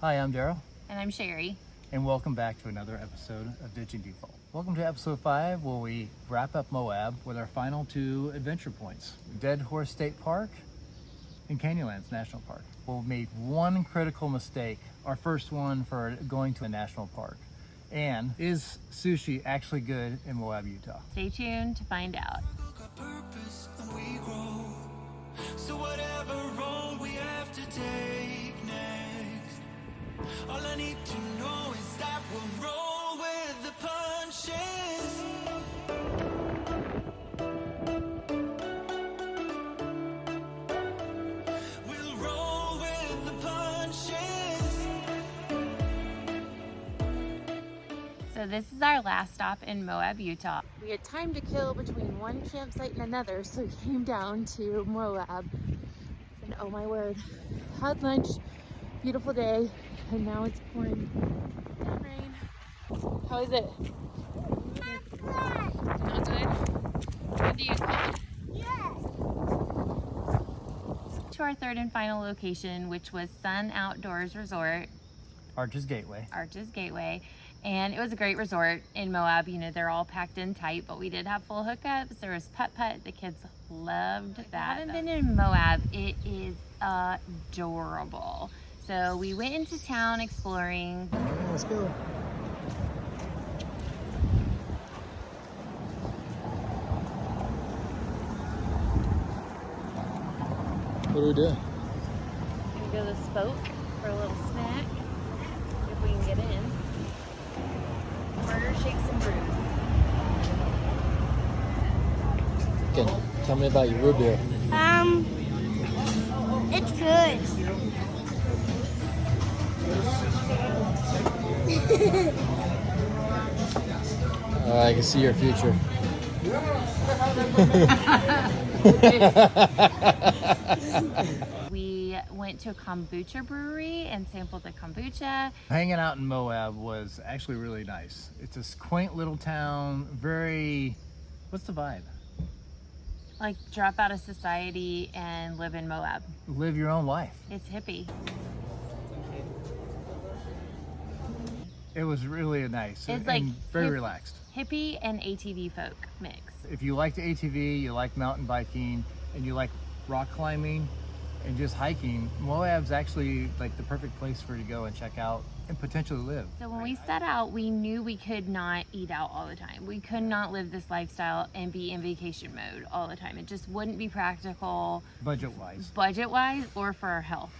Hi, I'm Daryl, And I'm Sherry. and welcome back to another episode of Ditching Default. Welcome to episode 5, where we wrap up Moab with our final 2 adventure points, Deadhorse State Park and Canyonlands National Park. We made one critical mistake, our first one for going to a national park. And is sushi actually good in Moab, Utah? Stay tuned to find out. So whatever road we have to take next, all I need to know is that we'll roll with the punches. We'll roll with the punches. So this is our last stop in Moab, Utah. We had time to kill between one campsite and another, so we came down to Moab. And oh my word, had lunch, beautiful day, and now it's pouring down rain. How is it? Not good? What do you think? To our third and final location, which was Sun Outdoors Resort, Arches Gateway. And it was a great resort in Moab. You know, they're all packed in tight, but we did have full hookups. There was putt-putt. The kids loved that. If you haven't been in Moab, it is adorable. So we went into town exploring. Let's go. What are we doing? We go to the Spoke for a little snack, if we can get in. Burger, shakes, and brews. Okay, tell me about your root beer. It's good. I can see your future. We went to a kombucha brewery and sampled the kombucha. Hanging out in Moab was actually really nice. It's this quaint little town, very, what's the vibe? Like, drop out of society and live in Moab. Live your own life. It's hippie. It was really nice It's and like very hip- relaxed. Hippie and ATV folk mix. If you like the ATV, you like mountain biking, and you like rock climbing and just hiking, Moab's actually like the perfect place for you to go and check out and potentially live. So when we set out, we knew we could not eat out all the time. We could not live this lifestyle and be in vacation mode all the time. It just wouldn't be practical budget-wise or for our health.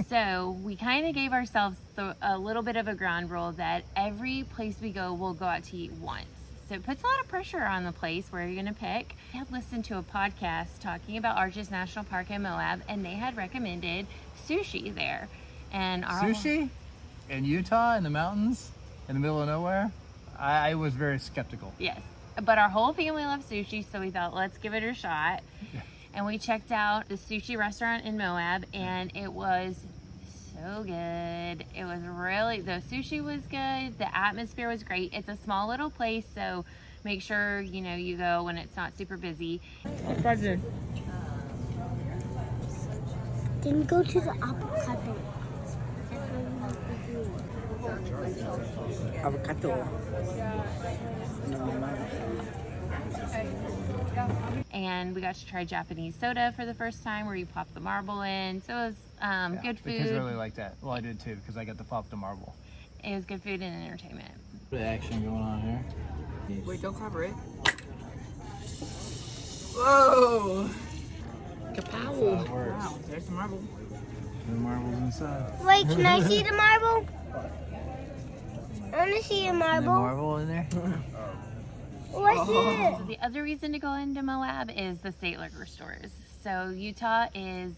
So we kind of gave ourselves a little bit of a ground rule that every place we go, we'll go out to eat once. So it puts a lot of pressure on the place where you're gonna pick. I had listened to a podcast talking about Arches National Park in Moab, and they had recommended sushi there. And our Sushi in Utah in the mountains in the middle of nowhere? I was very skeptical. Yes, but our whole family loves sushi, so we thought, let's give it a shot. Yeah. And we checked out the sushi restaurant in Moab, and it was so good. It was really, the sushi was good, the atmosphere was great. It's a small little place, so make sure, you know, you go when it's not super busy. Then go to the avocado. Avocado. And we got to try Japanese soda for the first time, where you pop the marble in. So it was good The kids food. really like that. Well, I did too, because I got to pop the marble. It was good food and entertainment. The action going on here. Wait, don't cover it. Whoa! Kapow! Wow, there's the marble. The marble's inside. Wait, can I see the marble? I want to see a The marble. marble in there? What's So it? the other reason to go into Moab is the state liquor stores. So Utah is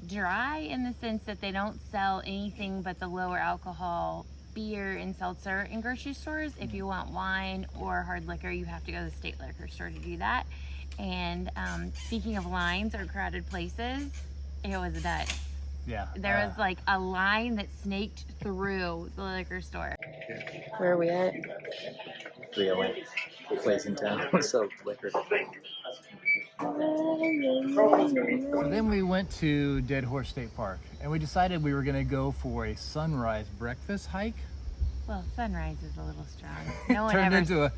dry in the sense that they don't sell anything but the lower alcohol beer and seltzer in grocery stores. If you want wine or hard liquor, you have to go to the state liquor store to do that. And speaking of lines or crowded places, it was nuts. Yeah. There was like a line that snaked through the liquor store. Where are we at? the only place in town that sells liquor. So then we went to Deadhorse State Park, and we decided we were going to go for a sunrise breakfast hike. Well, sunrise is a little strong. No one Turned ever, into a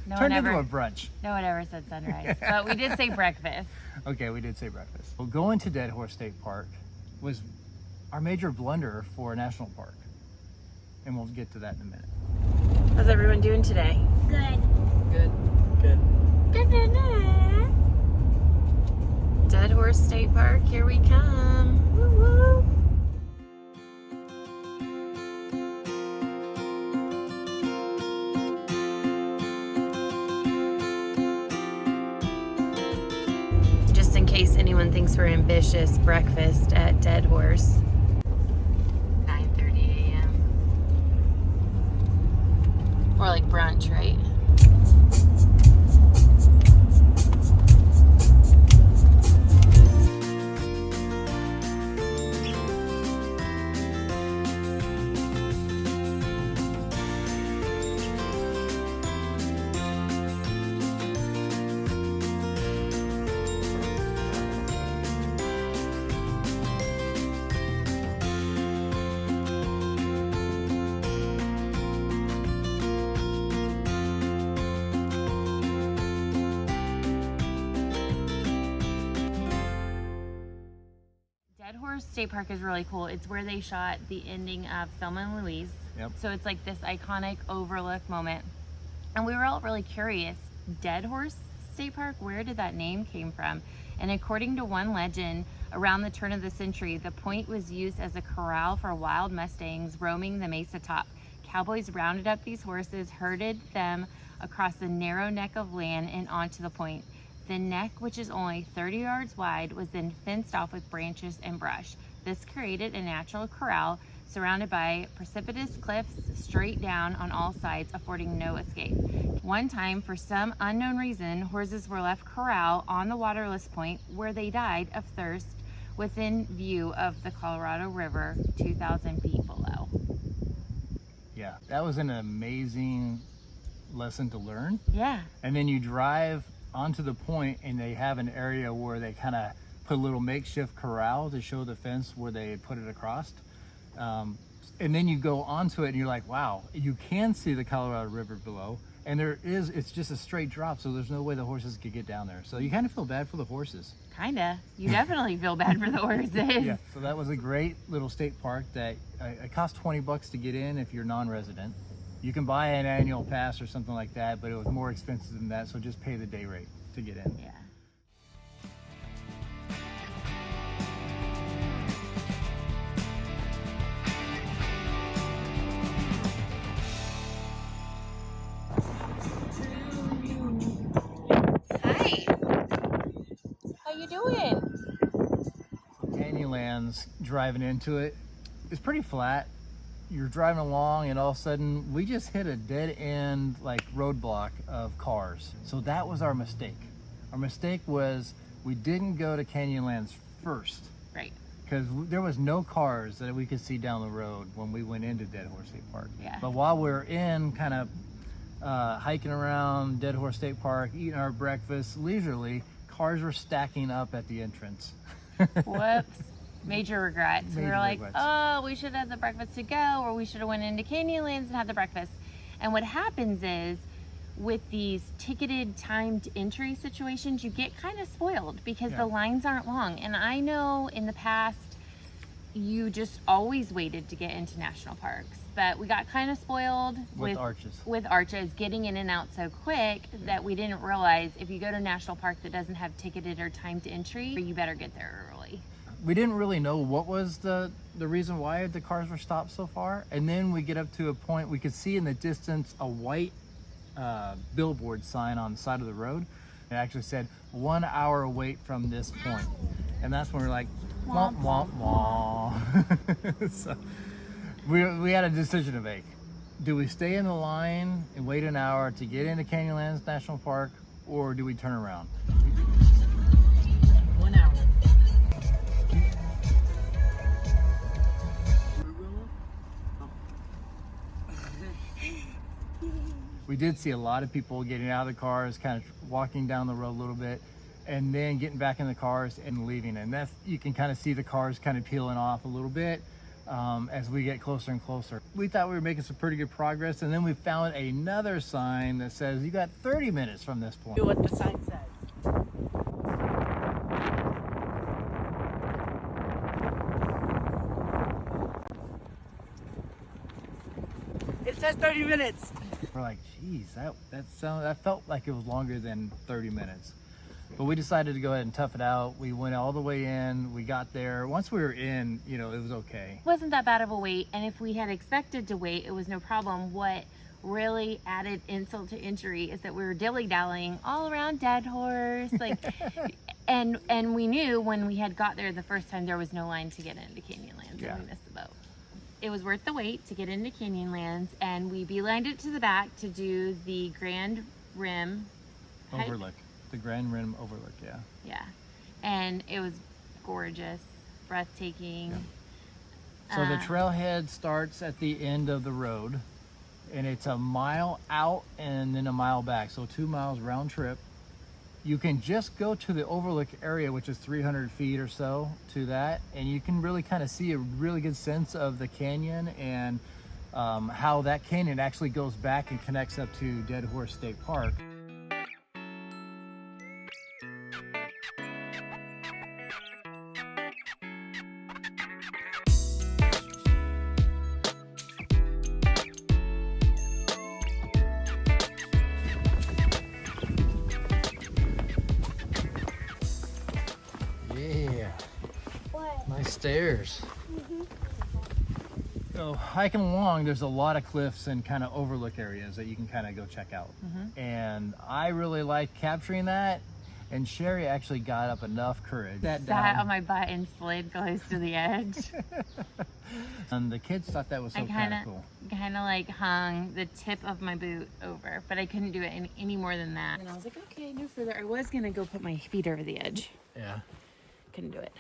brunch. No one ever said sunrise, but we did say breakfast. Okay, we did say breakfast. Well, going to Deadhorse State Park was our major blunder for a national park, and we'll get to that in a minute. How's everyone doing today? Good. Good. Good. Deadhorse State Park, here we come. Woo woo. Just in case anyone thinks we're ambitious, breakfast at Deadhorse. 9:30 a.m. More like brunch, right? Deadhorse State Park is really cool. It's where they shot the ending of Thelma and Louise. Yep. Oh. So it's like this iconic overlook moment. And we were all really curious, Deadhorse State Park, where did that name came from? And according to one legend, around the turn of the century, the point was used as a corral for wild Mustangs roaming the mesa top. Cowboys rounded up these horses, herded them across the narrow neck of land and onto the point. The neck, which is only 30 yards wide, was then fenced off with branches and brush. This created a natural corral surrounded by precipitous cliffs straight down on all sides, affording no escape. One time, for some unknown reason, horses were left corral on the waterless point where they died of thirst within view of the Colorado River 2,000 feet below. Yeah, that was an amazing lesson to learn. Yeah. And then you drive onto the point and they have an area where they kind of put a little makeshift corral to show the fence where they put it across. And then you go onto it and you're like, wow, you can see the Colorado River below. And it's just a straight drop, so there's no way the horses could get down there. So you kind of feel bad for the horses. Kinda. You definitely feel bad for the horses. Yeah, so that was a great little state park that it costs $20 to get in if you're non-resident. You can buy an annual pass or something like that, but it was more expensive than that, so just pay the day rate to get in. Yeah. Hi. How you doing? Canyonlands, driving into it, it's pretty flat. You're driving along and all of a sudden we just hit a dead end like roadblock of cars. So that was our mistake. Our mistake was we didn't go to Canyonlands first. Right. Because there was no cars that we could see down the road when we went into Deadhorse State Park. Yeah. But while we were in kind of hiking around Deadhorse State Park, eating our breakfast leisurely, cars were stacking up at the entrance. Whoops. Major regrets. We Major were like, regrets. oh, we should have the breakfast to go, or we should have went into Canyonlands and had the breakfast. And what happens is, with these ticketed timed entry situations, you get kind of spoiled because the lines aren't long. And I know in the past, you just always waited to get into national parks, but we got kind of spoiled With arches. With arches, getting in and out so quick that we didn't realize if you go to a national park that doesn't have ticketed or timed entry, you better get there early. We didn't really know what was the reason why the cars were stopped so far. And then we get up to a point, we could see in the distance a white billboard sign on the side of the road. It actually said 1 hour wait from this point. And that's when we're like, womp, womp, womp. So we had a decision to make. Do we stay in the line and wait an hour to get into Canyonlands National Park, or do we turn around? 1 hour. We did see a lot of people getting out of the cars, kind of walking down the road a little bit. and then getting back in the cars and leaving. And that's, you can kind of see the cars kind of peeling off a little bit as we get closer and closer. We thought we were making some pretty good progress, and then we found another sign that says you got 30 minutes from this point. Do what the sign said. It says 30 minutes. We're like, geez, that felt like it was longer than 30 minutes. But we decided to go ahead and tough it out. We went all the way in. We got there. Once we were in, you know, it was okay. It wasn't that bad of a wait, and if we had expected to wait, it was no problem. What really added insult to injury is that we were dilly-dallying all around Deadhorse, like, and we knew when we had got there the first time there was no line to get into Canyonlands, Yeah. and we missed the boat. It was worth the wait to get into Canyonlands, and we beelined it to the back to do the Grand Rim hike. Overlook. The Grand Rim Overlook, yeah. Yeah, and it was gorgeous, breathtaking. Yeah. So the trailhead starts at the end of the road, and it's a mile out and then a mile back, so 2 miles round trip. You can just go to the overlook area, which is 300 feet or so to that, and you can really kind of see a really good sense of the canyon and how that canyon actually goes back and connects up to Deadhorse State Park. Yeah, What? nice stairs. So hiking along, there's a lot of cliffs and kind of overlook areas that you can kind of go check out. And I really like capturing that. And Sherry actually got up enough courage. Sat on my butt and slid close to the edge. And the kids thought that was so I kind of cool. kind of like hung the tip of my boot over, but I couldn't do it any more than that. And I was like, okay, no further. I was gonna go put my feet over the edge. Yeah. Couldn't do it.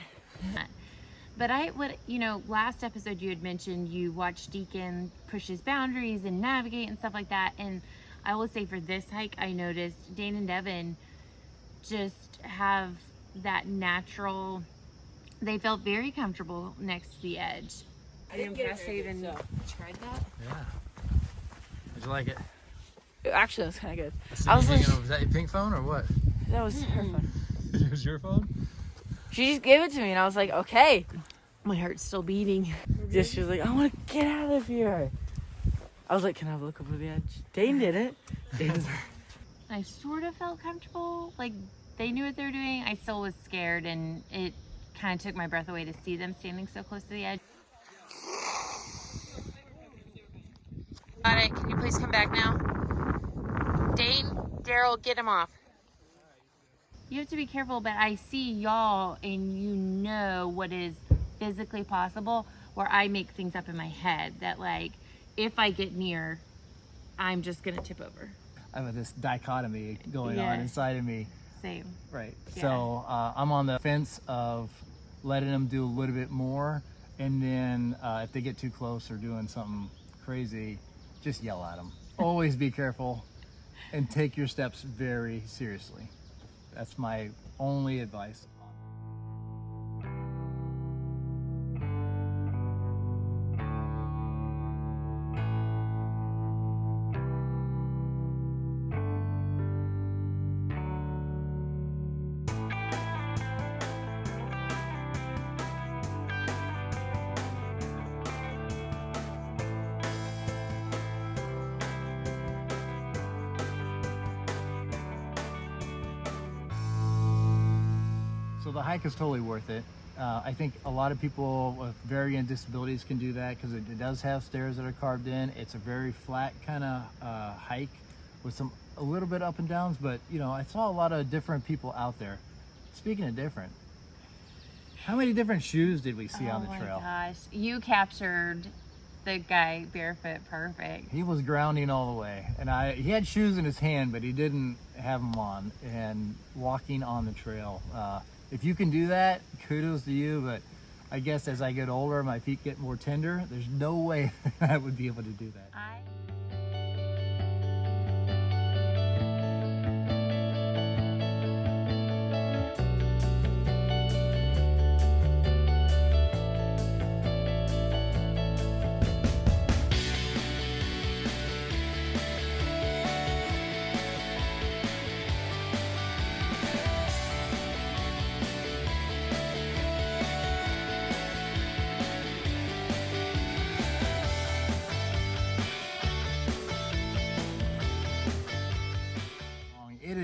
But I would, you know, last episode you had mentioned you watched Deacon push his boundaries and navigate and stuff like that. And I will say for this hike, I noticed Dane and Devin just have that natural, they felt very comfortable next to the edge. Are you impressed they even tried that? Yeah. Did you like it? Actually, that's kind of good. I was like, was that your pink phone or what? That was her phone. It was your phone? She just gave it to me, and I was like, okay. My heart's still beating. Just she was like, I want to get out of here. I was like, can I have a look over the edge? Dane did it. I sort of felt comfortable. Like they knew what they were doing. I still was scared, and it kind of took my breath away to see them standing so close to the edge. Got it. Can you please come back now? Dane, Daryl, get him off. You have to be careful, but I see y'all and you know what is physically possible, where I make things up in my head that like, if I get near, I'm just gonna tip over. I have this dichotomy going Yeah. on inside of me. Same. Right. Yeah. So I'm on the fence of letting them do a little bit more, and then if they get too close or doing something crazy, just yell at them. Always be careful and take your steps very seriously. That's my only advice. So the hike is totally worth it. I think a lot of people with varying disabilities can do that because it does have stairs that are carved in. It's a very flat kind of hike with a little bit up and downs, but you know, I saw a lot of different people out there. Speaking of different, how many different shoes did we see on the trail? Oh my gosh, you captured the guy barefoot perfect. He was grounding all the way, and he had shoes in his hand, but he didn't have them on, and walking on the trail. If you can do that, kudos to you, but I guess as I get older, my feet get more tender. There's no way I would be able to do that.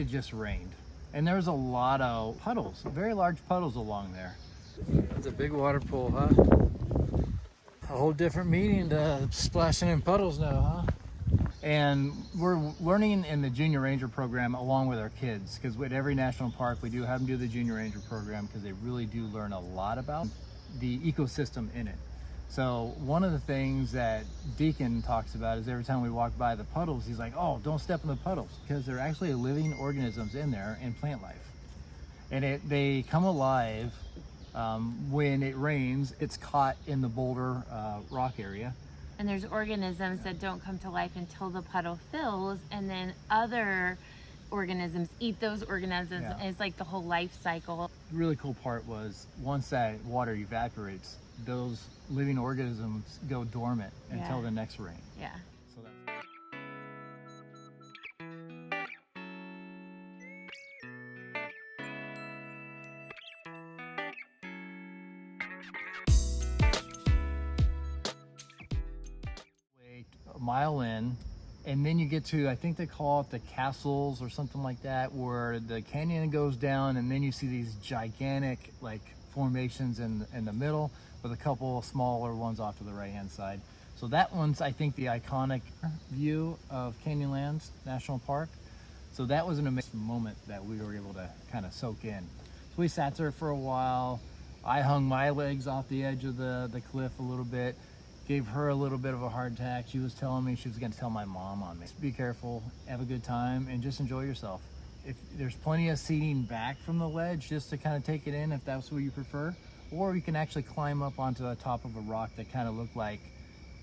had just rained. And there was a lot of puddles, very large puddles along there. It's a big water pool, huh? A whole different meaning to splashing in puddles now, huh? And we're learning in the Junior Ranger program along with our kids, because with every national park we do have them do the Junior Ranger program because they really do learn a lot about the ecosystem in it. So one of the things that Deacon talks about is every time we walk by the puddles, he's like, oh, don't step in the puddles, because they're actually living organisms in there and plant life. And they come alive when it rains. It's caught in the boulder rock area. And there's organisms that don't come to life until the puddle fills, and then other organisms eat those organisms. Yeah. And it's like the whole life cycle. The really cool part was once that water evaporates, those living organisms go dormant until the next rain. Yeah. So that's a mile in, and then you get to, I think they call it the castles or something like that, where the canyon goes down, and then you see these gigantic like formations in the middle with a couple of smaller ones off to the right hand side. So that one's, I think, the iconic view of Canyonlands National Park. So that was an amazing moment that we were able to kind of soak in. So we sat there for a while. I hung my legs off the edge of the cliff a little bit, gave her a little bit of a heart attack. She was telling me she was going to tell my mom on me. Be careful, have a good time, and just enjoy yourself. If there's plenty of seating back from the ledge just to kind of take it in if that's what you prefer, or you can actually climb up onto the top of a rock that kind of looked like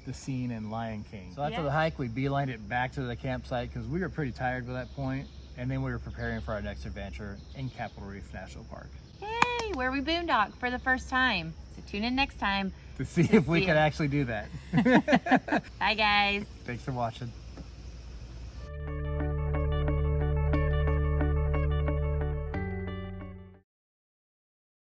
the scene in Lion King. So after the hike, we beelined it back to the campsite because we were pretty tired by that point, and then we were preparing for our next adventure in Capitol Reef National Park. Yay! Where we boondock for the first time. So tune in next time To see if we could actually do that. Bye, guys. Thanks for watching.